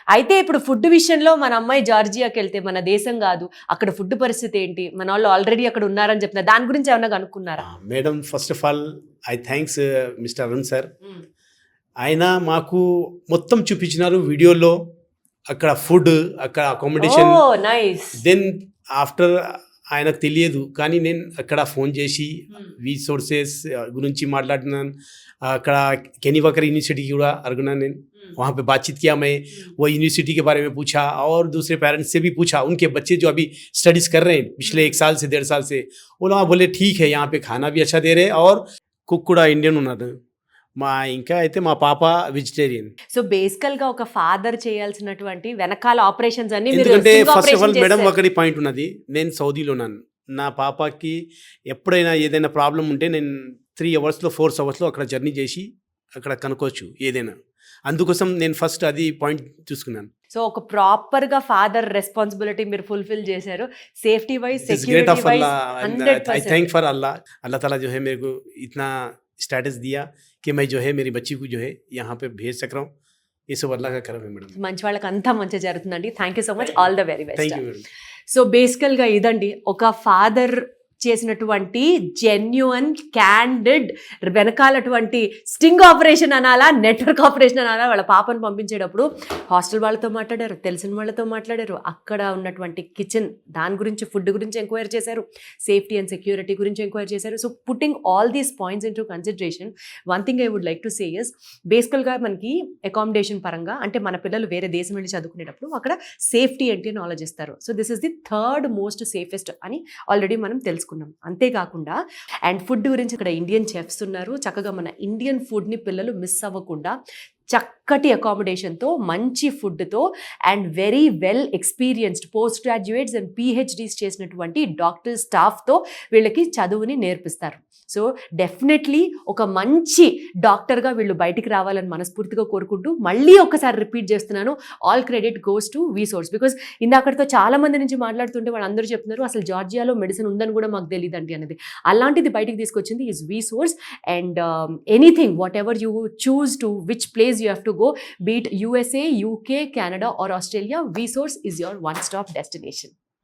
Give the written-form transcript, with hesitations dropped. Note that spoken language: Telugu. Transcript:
అయితే ఇప్పుడు ఫుడ్ విషయంలో మన అమ్మాయి జార్జియాకి వెళ్తే మన దేశం కాదు, అక్కడ ఫుడ్ పరిస్థితి ఏంటి? మన వాళ్ళు ఆల్రెడీ అక్కడ ఉన్నారని చెప్తున్నారు, దాని గురించి ఏమన్నా కనుక్కున్నారా? Madam first of all I thanks mister Arun sir. ఆయన మాకు మొత్తం చూపించినారు వీడియోలో, అక్కడ ఫుడ్, అక్కడ అకామిడేషన్. నైస్. దెన్ ఆఫ్టర్ ఆయనకు తెలియదు కానీ నేను అక్కడ ఫోన్ చేసి రీసోర్సెస్ గురించి మాట్లాడినాను. అక్కడ కెనీవాకర్ यूनिवर्सिटी కూడా अरगुना ने वहाँ पे बातचीत किया. मैं वो यूनिवर्सिटी के बारे में पूछा और दूसरे पेरेंट्स से भी पूछा, उनके बच्चे जो अभी स्टडीज़ कर रहे हैं पिछले 1 साल से 1.5 साल से, वो लोग बोले ठीक है यहाँ पे खाना भी अच्छा दे रहे और కుక్ కూడా ఇండియన్ ఉన్నారు. ఇంకా అయితే మా పాప వెజిటేరియన్. సో బేసికల్ గా ఒక ఫాదర్ చేయాల్సినటువంటి వెనకాల ఆపరేషన్స్ అన్ని ఎందుకంటే ఫస్ట్ ఆఫ్ ఆల్ మేడం ఒకటి పాయింట్ ఉన్నది, నేను సౌదీలో ఉన్నాను. నా పాపకి ఎప్పుడైనా ఏదైనా ప్రాబ్లం ఉంటే నేను 3 అవర్స్లో 4 అవర్స్లో అక్కడ జర్నీ చేసి అక్కడ కనుక్కోవచ్చు ఏదైనా. అందుకోసం నేను ఫస్ట్ అది పాయింట్ చూసుకున్నాను. సో ఒక ప్రాపర్ గా ఫాదర్ రెస్పాన్సిబిలిటీ మీరు ఫుల్ఫిల్ చేశారు. Safety wise, security wise 100%. I thank for Allah. Allah ताला जो है मेरे को इतना स्टेटस दिया कि मैं जो है मेरी बच्ची को जो है यहाँ पे भेज सक रहा हूँ. ये सब अल्लाह का करम है మేడం. మంచి వాళ్ళకి అంతా మంచి జరుగుతుందండి. Thank you so much. All the very best. Thank you madam. So బేసికల్ గా ఇదండి ఒక ఫాదర్ చేసినటువంటి జెన్యున్ క్యాండిడ్ వెనకాలటువంటి స్టింగ్ ఆపరేషన్ అనాలా, నెట్వర్క్ ఆపరేషన్ అనాలా, వాళ్ళ పాపను పంపించేటప్పుడు హాస్టల్ వాళ్ళతో మాట్లాడారు, తెలిసిన వాళ్ళతో మాట్లాడారు, అక్కడ ఉన్నటువంటి కిచెన్ దాని గురించి, ఫుడ్ గురించి ఎంక్వైరీ చేశారు, సేఫ్టీ అండ్ సెక్యూరిటీ గురించి ఎంక్వైరీ చేశారు. So putting all these points into consideration, one thing I would like to say is బేసికల్గా మనకి అకామిడేషన్ పరంగా అంటే మన పిల్లలు వేరే దేశం వెళ్ళి చదువుకునేటప్పుడు అక్కడ సేఫ్టీ ఏంటి అని ఆలోచిస్తారు. So this is the third most safest అని ఆల్రెడీ మనం తెలుసుకున్నాం. అంతేకాకుండా అండ్ ఫుడ్ గురించి ఇక్కడ ఇండియన్ చెఫ్స్ ఉన్నారు. చక్కగా మన ఇండియన్ ఫుడ్ని పిల్లలు మిస్ అవ్వకుండా చక్కటి అకామిడేషన్తో, మంచి ఫుడ్తో and very well experienced post graduates and PhDs చేసినటువంటి డాక్టర్ స్టాఫ్తో వీళ్ళకి చదువుని నేర్పిస్తారు. సో డెఫినెట్లీ ఒక మంచి డాక్టర్గా వీళ్ళు బయటికి రావాలని మనస్ఫూర్తిగా కోరుకుంటూ మళ్ళీ ఒకసారి రిపీట్ చేస్తున్నాను, all credit goes to VSource. Because ఇందాకటితో చాలా మంది నుంచి మాట్లాడుతుంటే వాళ్ళందరూ చెప్తున్నారు అసలు జార్జియాలో మెడిసిన్ ఉందని కూడా మాకు తెలియదండి అనేది. అలాంటిది బయటికి తీసుకొచ్చింది is వీసోర్స్. And anything what ever you choose to which place you have to go, be it USA, UK, Canada or Australia, Vsource is your one-stop destination.